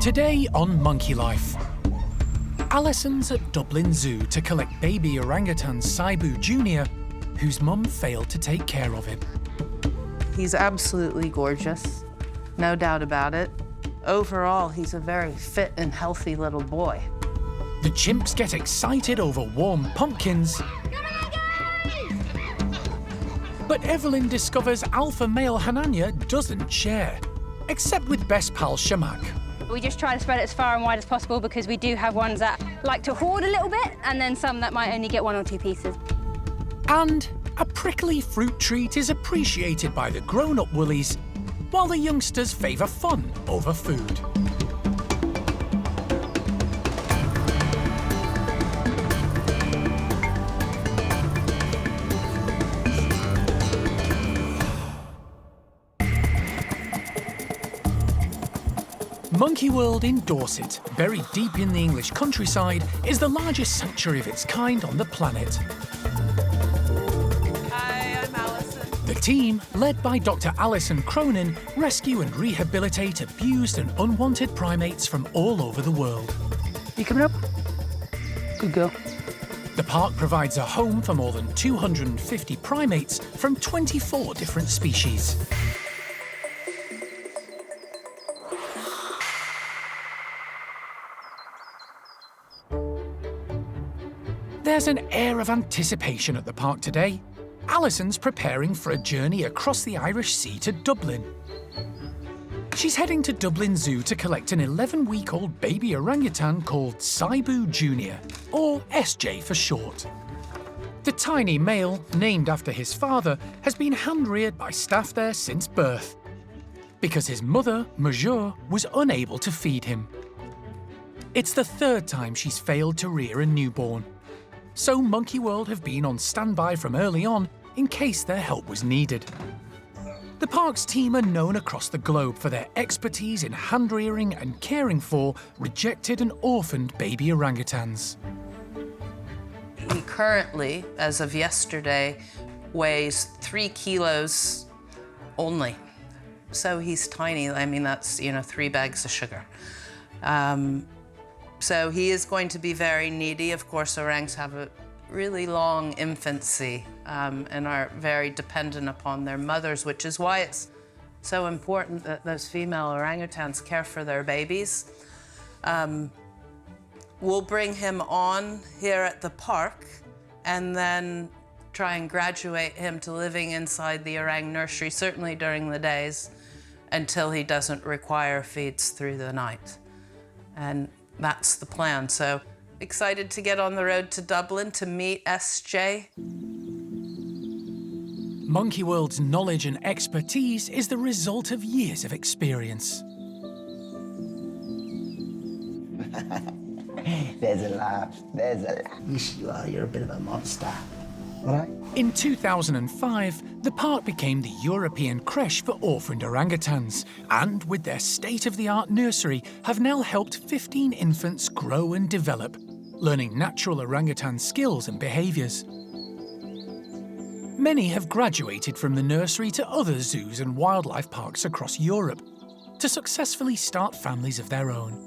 Today on Monkey Life, Allison's at Dublin Zoo to collect baby orangutan Sibu Jr, whose mum failed to take care of him. He's absolutely gorgeous, no doubt about it. Overall, he's a very fit and healthy little boy. The chimps get excited over warm pumpkins. But Evelyn discovers alpha male Hananya doesn't share, except with best pal Shamak. We just try to spread it as far and wide as possible because we do have ones that like to hoard a little bit and then some that might only get 1 or 2 pieces. And a prickly fruit treat is appreciated by the grown-up woolies, while the youngsters favour fun over food. Monkey World in Dorset, buried deep in the English countryside, is the largest sanctuary of its kind on the planet. Hi, I'm Allison. The team, led by Dr. Alison Cronin, rescue and rehabilitate abused and unwanted primates from all over the world. You coming up? Good girl. The park provides a home for more than 250 primates from 24 different species. There's an air of anticipation at the park today. Alison's preparing for a journey across the Irish Sea to Dublin. She's heading to Dublin Zoo to collect an 11-week-old baby orangutan called Sibu Jr, or SJ for short. The tiny male, named after his father, has been hand-reared by staff there since birth, because his mother, Major, was unable to feed him. It's the 3rd time she's failed to rear a newborn. So Monkey World have been on standby from early on in case their help was needed. The park's team are known across the globe for their expertise in hand-rearing and caring for rejected and orphaned baby orangutans. He currently, as of yesterday, weighs 3 kilos only. So he's tiny. I mean, that's, 3 bags of sugar. So he is going to be very needy. Of course, orangs have a really long infancy and are very dependent upon their mothers, which is why it's so important that those female orangutans care for their babies. We'll bring him on here at the park and then try and graduate him to living inside the orang nursery, certainly during the days, until he doesn't require feeds through the night. And that's the plan. So excited to get on the road to Dublin to meet SJ. Monkey World's knowledge and expertise is the result of years of experience. There's a laugh, there's a laugh. Yes, you are, you're a bit of a monster. Right? In 2005, the park became the European crèche for orphaned orangutans, and with their state-of-the-art nursery, have now helped 15 infants grow and develop, learning natural orangutan skills and behaviours. Many have graduated from the nursery to other zoos and wildlife parks across Europe to successfully start families of their own.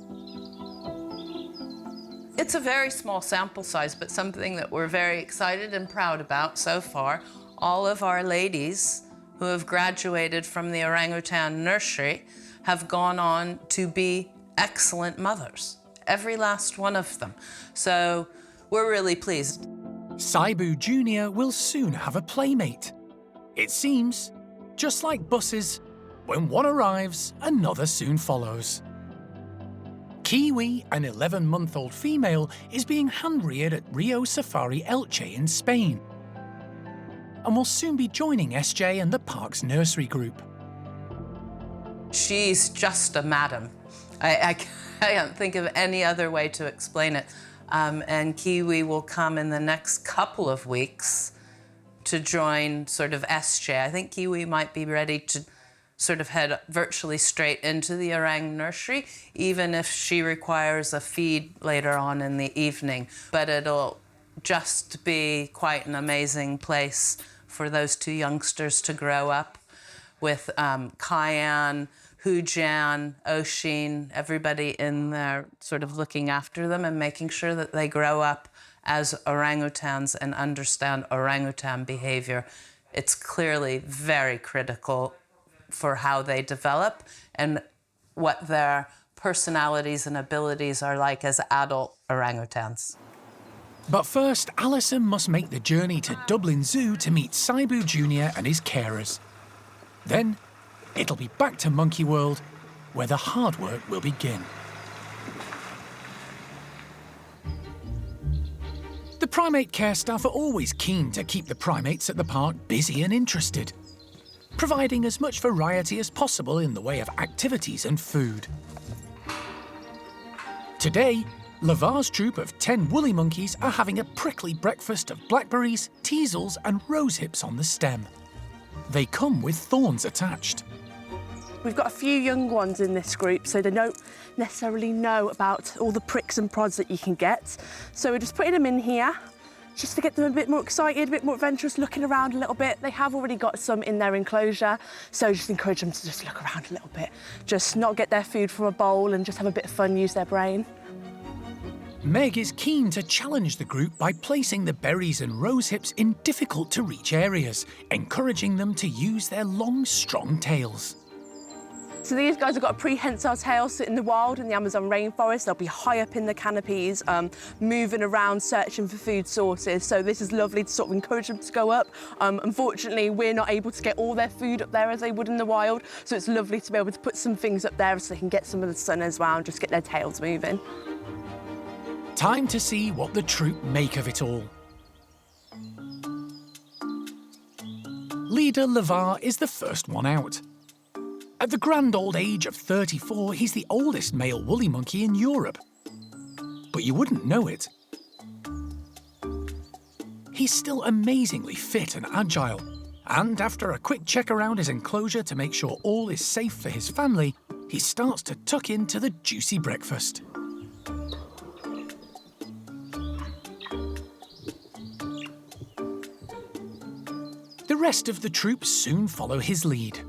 It's a very small sample size, but something that we're very excited and proud about so far. All of our ladies who have graduated from the orangutan nursery have gone on to be excellent mothers. Every last one of them. So we're really pleased. Sibu Jr will soon have a playmate. It seems, just like buses, when one arrives, another soon follows. Kiwi, an 11-month-old female, is being hand-reared at Rio Safari Elche in Spain, and will soon be joining SJ and the park's nursery group. She's just a madam. I can't think of any other way to explain it. And Kiwi will come in the next couple of weeks to join sort of SJ. I think Kiwi might be ready to sort of head virtually straight into the orang nursery, even if she requires a feed later on in the evening. But it'll just be quite an amazing place for those 2 youngsters to grow up with Cayenne, Jan, Oshin, everybody in there sort of looking after them and making sure that they grow up as orangutans and understand orangutan behavior. It's clearly very critical for how they develop and what their personalities and abilities are like as adult orangutans. But first, Alison must make the journey to Dublin Zoo to meet Sibu Jr and his carers. Then, it'll be back to Monkey World, where the hard work will begin. The primate care staff are always keen to keep the primates at the park busy and interested, providing as much variety as possible in the way of activities and food. Today, Lavar's troop of 10 woolly monkeys are having a prickly breakfast of blackberries, teasels and rosehips on the stem. They come with thorns attached. We've got a few young ones in this group, so they don't necessarily know about all the pricks and prods that you can get. So we're just putting them in here, just to get them a bit more excited, a bit more adventurous, looking around a little bit. They have already got some in their enclosure, so just encourage them to just look around a little bit. Just not get their food from a bowl and just have a bit of fun, use their brain. Meg is keen to challenge the group by placing the berries and rosehips in difficult-to-reach areas, encouraging them to use their long, strong tails. So these guys have got a prehensile tail, so in the wild in the Amazon rainforest, they'll be high up in the canopies, moving around, searching for food sources. So this is lovely to sort of encourage them to go up. Unfortunately, we're not able to get all their food up there as they would in the wild, so it's lovely to be able to put some things up there so they can get some of the sun as well and just get their tails moving. Time to see what the troop make of it all. Leader Lavar is the first one out. At the grand old age of 34, he's the oldest male woolly monkey in Europe. But you wouldn't know it. He's still amazingly fit and agile, and after a quick check around his enclosure to make sure all is safe for his family, he starts to tuck into the juicy breakfast. The rest of the troop soon follow his lead.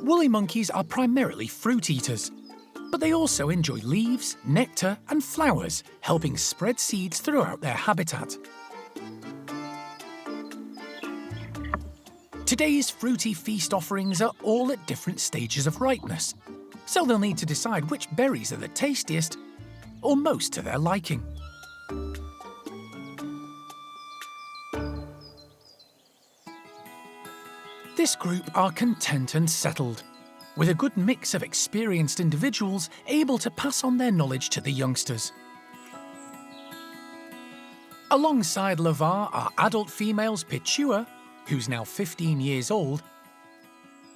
Woolly monkeys are primarily fruit eaters, but they also enjoy leaves, nectar and flowers, helping spread seeds throughout their habitat. Today's fruity feast offerings are all at different stages of ripeness, so they'll need to decide which berries are the tastiest or most to their liking. This group are content and settled, with a good mix of experienced individuals able to pass on their knowledge to the youngsters. Alongside Lavar are adult females Pichua, who's now 15 years old,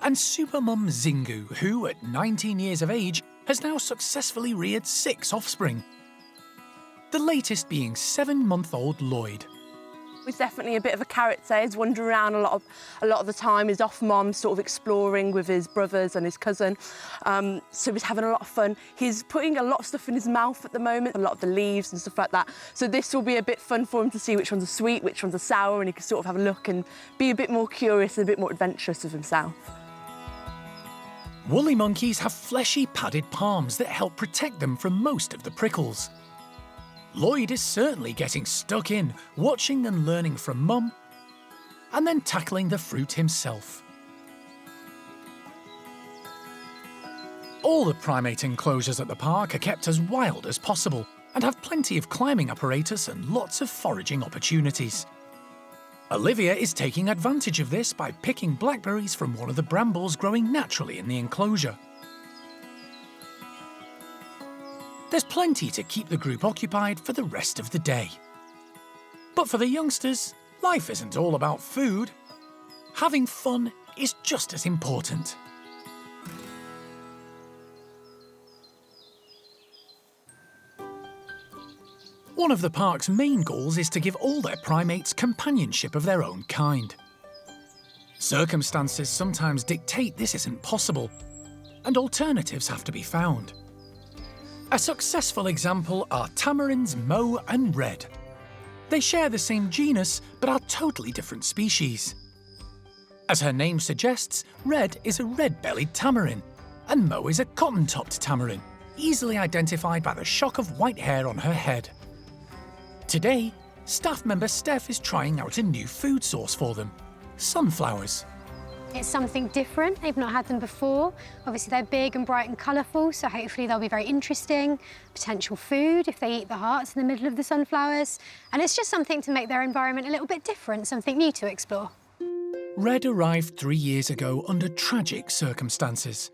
and supermum Zingu, who, at 19 years of age, has now successfully reared 6 offspring, the latest being 7-month-old Lloyd. He's definitely a bit of a character. He's wandering around a lot of the time. He's off mom, sort of exploring with his brothers and his cousin. So he's having a lot of fun. He's putting a lot of stuff in his mouth at the moment, a lot of the leaves and stuff like that. So this will be a bit fun for him to see which ones are sweet, which ones are sour, and he can sort of have a look and be a bit more curious and a bit more adventurous with himself. Woolly monkeys have fleshy, padded palms that help protect them from most of the prickles. Lloyd is certainly getting stuck in, watching and learning from Mum, and then tackling the fruit himself. All the primate enclosures at the park are kept as wild as possible and have plenty of climbing apparatus and lots of foraging opportunities. Olivia is taking advantage of this by picking blackberries from one of the brambles growing naturally in the enclosure. There's plenty to keep the group occupied for the rest of the day. But for the youngsters, life isn't all about food. Having fun is just as important. One of the park's main goals is to give all their primates companionship of their own kind. Circumstances sometimes dictate this isn't possible, and alternatives have to be found. A successful example are tamarins Mo and Red. They share the same genus, but are totally different species. As her name suggests, Red is a red-bellied tamarin, and Mo is a cotton-topped tamarin, easily identified by the shock of white hair on her head. Today, staff member Steph is trying out a new food source for them: sunflowers. It's something different. They've not had them before. Obviously, they're big and bright and colourful, so hopefully they'll be very interesting. Potential food if they eat the hearts in the middle of the sunflowers. And it's just something to make their environment a little bit different, something new to explore. Red arrived 3 years ago under tragic circumstances.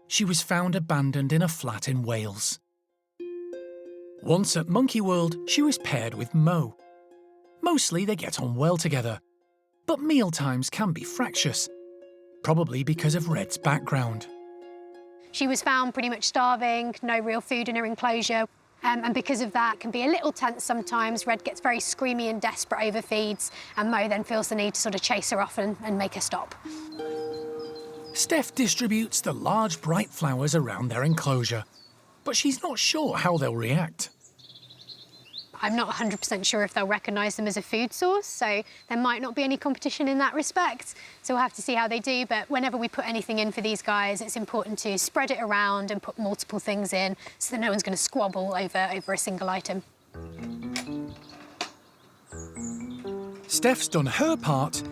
She was found abandoned in a flat in Wales. Once at Monkey World, she was paired with Mo. Mostly they get on well together, but mealtimes can be fractious, probably because of Red's background. She was found pretty much starving, no real food in her enclosure, and because of that can be a little tense sometimes. Red gets very screamy and desperate, overfeeds, and Mo then feels the need to sort of chase her off and make her stop. Steph distributes the large bright flowers around their enclosure, but she's not sure how they'll react. I'm not 100% sure if they'll recognise them as a food source, so there might not be any competition in that respect. So we'll have to see how they do, but whenever we put anything in for these guys, it's important to spread it around and put multiple things in so that no one's going to squabble over a single item. Steph's done her part,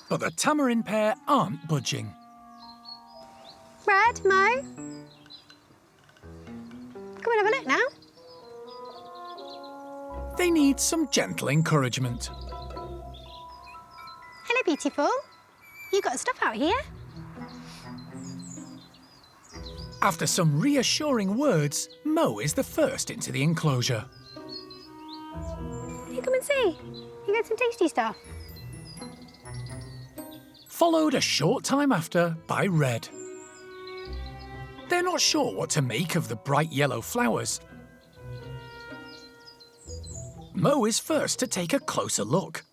but the tamarin pair aren't budging. Red, Mo? Come and have a look now. They need some gentle encouragement. Hello, beautiful. You got stuff out here? After some reassuring words, Mo is the first into the enclosure. You come and see. You got some tasty stuff. Followed a short time after by Red. They're not sure what to make of the bright yellow flowers. Mo is first to take a closer look.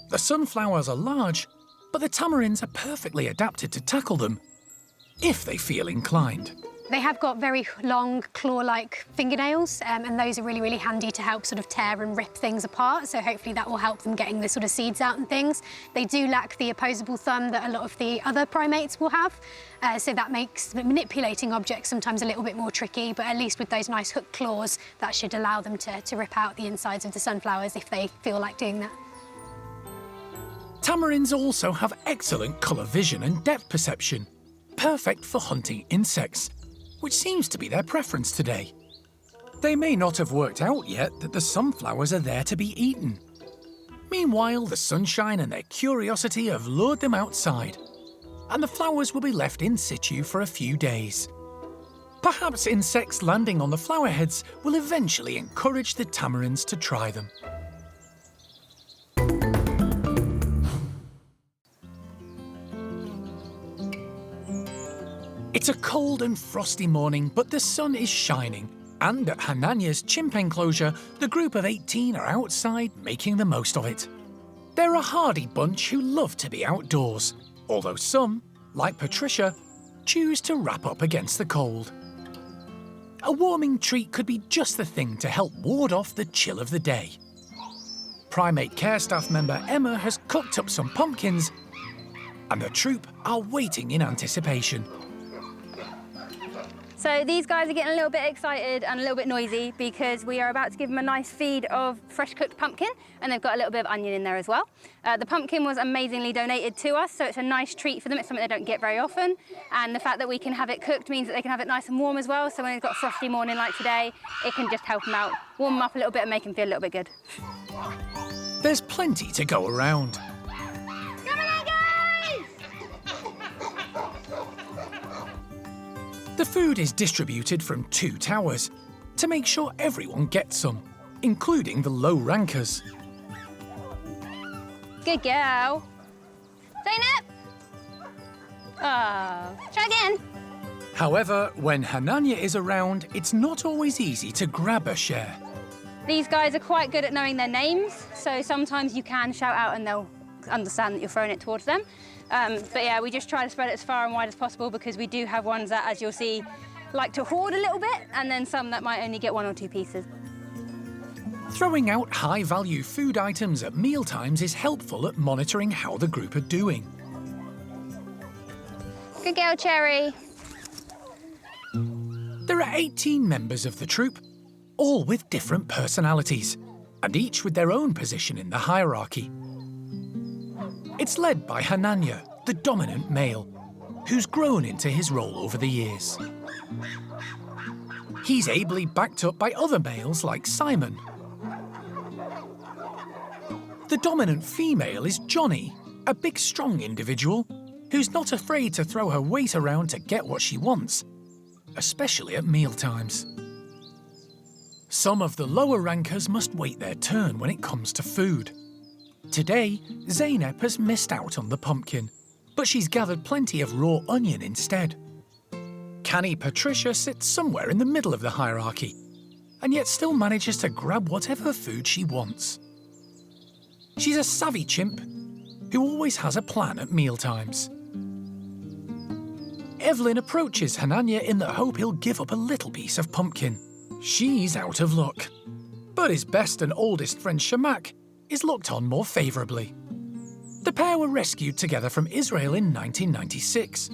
The sunflowers are large, but the tamarins are perfectly adapted to tackle them, if they feel inclined. They have got very long, claw-like fingernails, and those are really, really handy to help sort of tear and rip things apart, so hopefully that will help them getting the sort of seeds out and things. They do lack the opposable thumb that a lot of the other primates will have, so that makes manipulating objects sometimes a little bit more tricky, but at least with those nice hooked claws, that should allow them to rip out the insides of the sunflowers if they feel like doing that. Tamarins also have excellent colour vision and depth perception, perfect for hunting insects, which seems to be their preference today. They may not have worked out yet that the sunflowers are there to be eaten. Meanwhile, the sunshine and their curiosity have lured them outside, and the flowers will be left in situ for a few days. Perhaps insects landing on the flower heads will eventually encourage the tamarins to try them. It's a cold and frosty morning, but the sun is shining, and at Hananya's chimp enclosure, the group of 18 are outside making the most of it. They're a hardy bunch who love to be outdoors, although some, like Patricia, choose to wrap up against the cold. A warming treat could be just the thing to help ward off the chill of the day. Primate care staff member Emma has cooked up some pumpkins, and the troop are waiting in anticipation. So these guys are getting a little bit excited and a little bit noisy because we are about to give them a nice feed of fresh cooked pumpkin, and they've got a little bit of onion in there as well. The pumpkin was amazingly donated to us, so it's a nice treat for them. It's something they don't get very often, and the fact that we can have it cooked means that they can have it nice and warm as well, so when they've got a frosty morning like today, it can just help them out, warm them up a little bit and make them feel a little bit good. There's plenty to go around. The food is distributed from 2 towers to make sure everyone gets some, including the low rankers. Good girl. Zainab! Oh, try again. However, when Hananya is around, it's not always easy to grab a share. These guys are quite good at knowing their names, so sometimes you can shout out and they'll understand that you're throwing it towards them. But yeah, we just try to spread it as far and wide as possible because we do have ones that, as you'll see, like to hoard a little bit, and then some that might only get 1 or 2 pieces. Throwing out high-value food items at mealtimes is helpful at monitoring how the group are doing. Good girl, Cherry. There are 18 members of the troupe, all with different personalities, and each with their own position in the hierarchy. It's led by Hananya, the dominant male, who's grown into his role over the years. He's ably backed up by other males like Simon. The dominant female is Johnny, a big, strong individual who's not afraid to throw her weight around to get what she wants, especially at mealtimes. Some of the lower rankers must wait their turn when it comes to food. Today, Zeynep has missed out on the pumpkin, but she's gathered plenty of raw onion instead. Canny Patricia sits somewhere in the middle of the hierarchy, and yet still manages to grab whatever food she wants. She's a savvy chimp who always has a plan at mealtimes. Evelyn approaches Hananya in the hope he'll give up a little piece of pumpkin. She's out of luck, but his best and oldest friend Shamak is looked on more favourably. The pair were rescued together from Israel in 1996.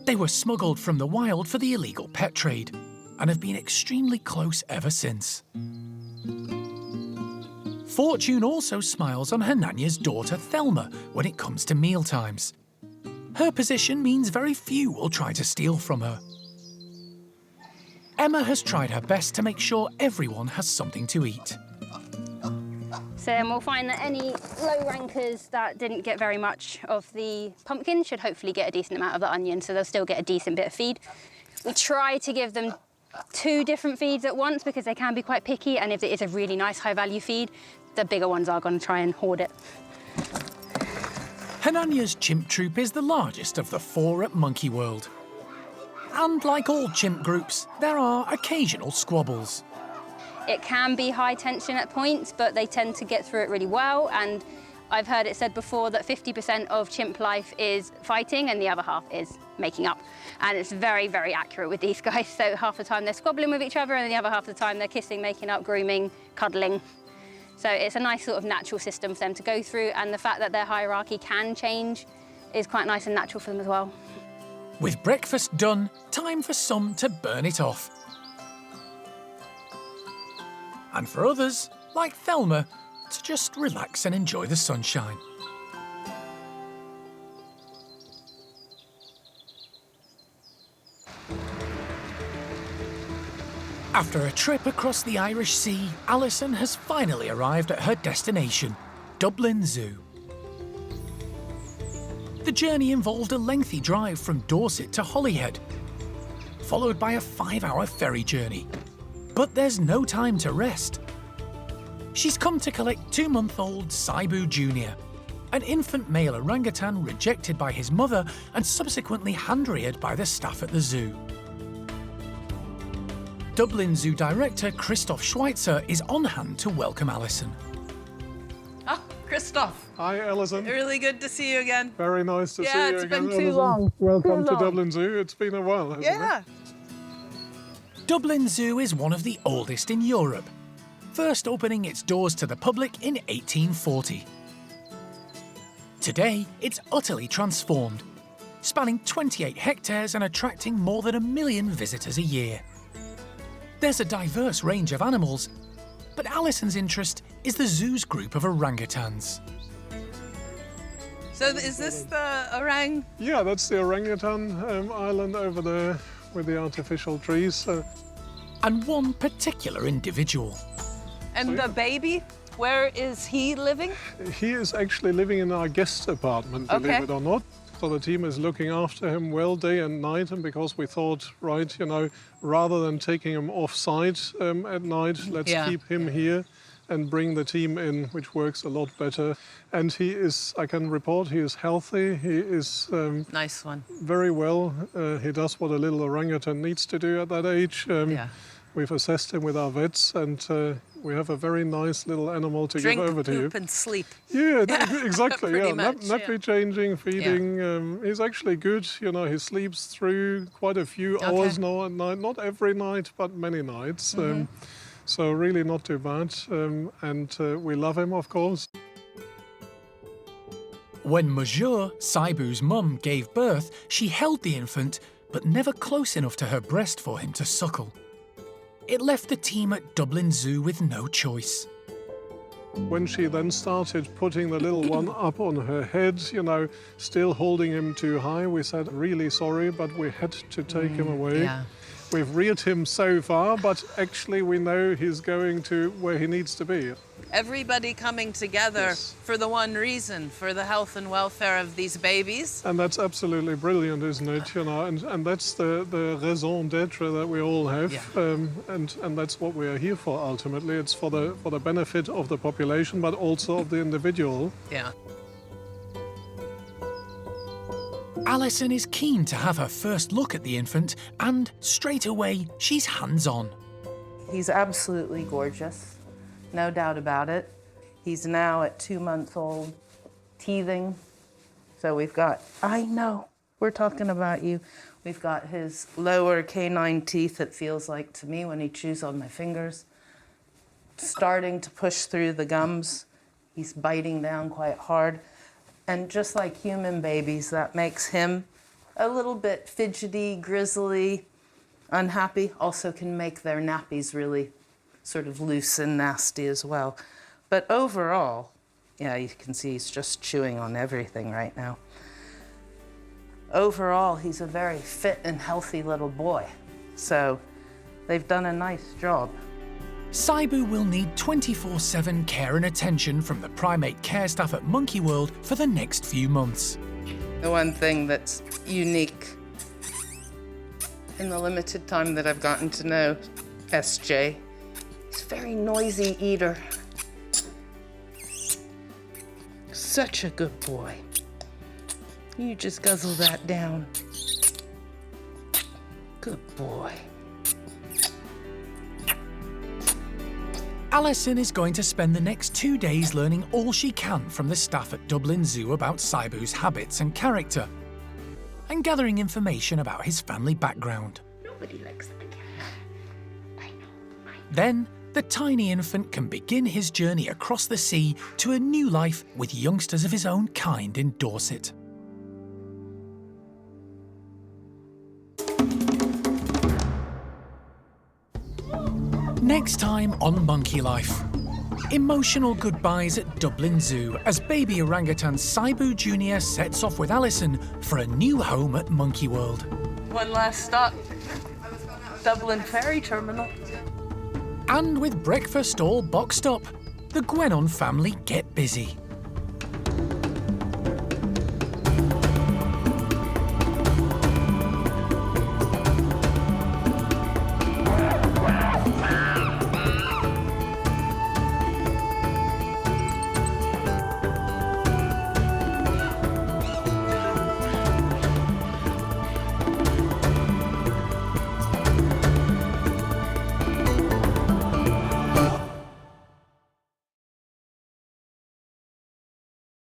They were smuggled from the wild for the illegal pet trade and have been extremely close ever since. Fortune also smiles on Hananya's daughter Thelma when it comes to mealtimes. Her position means very few will try to steal from her. Emma has tried her best to make sure everyone has something to eat. So then we'll find that any low rankers that didn't get very much of the pumpkin should hopefully get a decent amount of the onion, so they'll still get a decent bit of feed. We try to give them 2 different feeds at once because they can be quite picky, and if it is a really nice high-value feed, the bigger ones are going to try and hoard it. Hananya's chimp troop is the largest of the 4 at Monkey World. And like all chimp groups, there are occasional squabbles. It can be high tension at points, but they tend to get through it really well. And I've heard it said before that 50% of chimp life is fighting and the other half is making up. And it's very, very accurate with these guys. So half the time they're squabbling with each other and the other half of the time they're kissing, making up, grooming, cuddling. So it's a nice sort of natural system for them to go through. And the fact that their hierarchy can change is quite nice and natural for them as well. With breakfast done, time for some to burn it off. And for others, like Thelma, to just relax and enjoy the sunshine. After a trip across the Irish Sea, Alison has finally arrived at her destination, Dublin Zoo. The journey involved a lengthy drive from Dorset to Holyhead, followed by a 5-hour ferry journey. But there's no time to rest. She's come to collect 2-month-old Sibu Jr, an infant male orangutan rejected by his mother and subsequently hand-reared by the staff at the zoo. Dublin Zoo director Christoph Schweitzer is on hand to welcome Alison. Oh, Christoph. Hi, Alison. Really good to see you again. Very nice to see you it's again, been too Alison. long. Welcome to Dublin Zoo. It's been a while, hasn't Yeah. it? Dublin Zoo is one of the oldest in Europe, first opening its doors to the public in 1840. Today, it's utterly transformed, spanning 28 hectares and attracting more than 1 million visitors a year. There's a diverse range of animals, but Alison's interest is the zoo's group of orangutans. So is this the orang? Yeah, that's the orangutan island over there with the artificial trees. And one particular individual. And the baby? Where is he living? He is actually living in our guest apartment, believe it or not. So the team is looking after him well day and night, and because we thought, right, you know, rather than taking him off-site at night, let's keep him here and bring the team in, which works a lot better. And he is, I can report, he is healthy. He is Nice one. very well. He does what a little orangutan needs to do at that age. We've assessed him with our vets, and we have a very nice little animal to Drink, give over to you. poop, and sleep. Yeah, exactly. Pretty Yeah, much, nappy changing, feeding. He's actually good. You know, he sleeps through quite a few hours now at night. Not every night, but many nights. So really not too bad. And we love him, of course. When Monsieur, Sibu's mum, gave birth, she held the infant, but never close enough to her breast for him to suckle. It left the team at Dublin Zoo with no choice. When she then started putting the little one up on her head, you know, still holding him too high, we said, really sorry, but we had to take him away. Yeah. We've reared him so far, but actually we know he's going to where he needs to be. Everybody coming together Yes. for the one reason, for the health and welfare of these babies. And that's absolutely brilliant, isn't it? You know, and that's the raison d'être that we all have, and that's what we are here for. Ultimately, it's for the benefit of the population, but also of the individual. Yeah. Alison is keen to have her first look at the infant, and straight away she's hands-on. He's absolutely gorgeous, no doubt about it. He's now at 2 months old, teething. So we've got, I know, we're talking about you. We've got his lower canine teeth, it feels like to me when he chews on my fingers, starting to push through the gums. He's biting down quite hard. And just like human babies, that makes him a little bit fidgety, grizzly, unhappy. Also can make their nappies really sort of loose and nasty as well. But overall, yeah, you can see he's just chewing on everything right now. Overall, he's a very fit and healthy little boy. So they've done a nice job. Sibu will need 24/7 care and attention from the primate care staff at Monkey World for the next few months. The one thing that's unique in the limited time that I've gotten to know SJ, he's a very noisy eater. Such a good boy. You just guzzle that down. Good boy. Alison is going to spend the next 2 days learning all she can from the staff at Dublin Zoo about Sibu's habits and character, and gathering information about his family background. Nobody likes the cat. I know. Then, the tiny infant can begin his journey across the sea to a new life with youngsters of his own kind in Dorset. Next time on Monkey Life. Emotional goodbyes at Dublin Zoo as baby orangutan Sibu Jr. sets off with Alison for a new home at Monkey World. One last stop, Dublin Ferry Terminal. And with breakfast all boxed up, the Gwenon family get busy.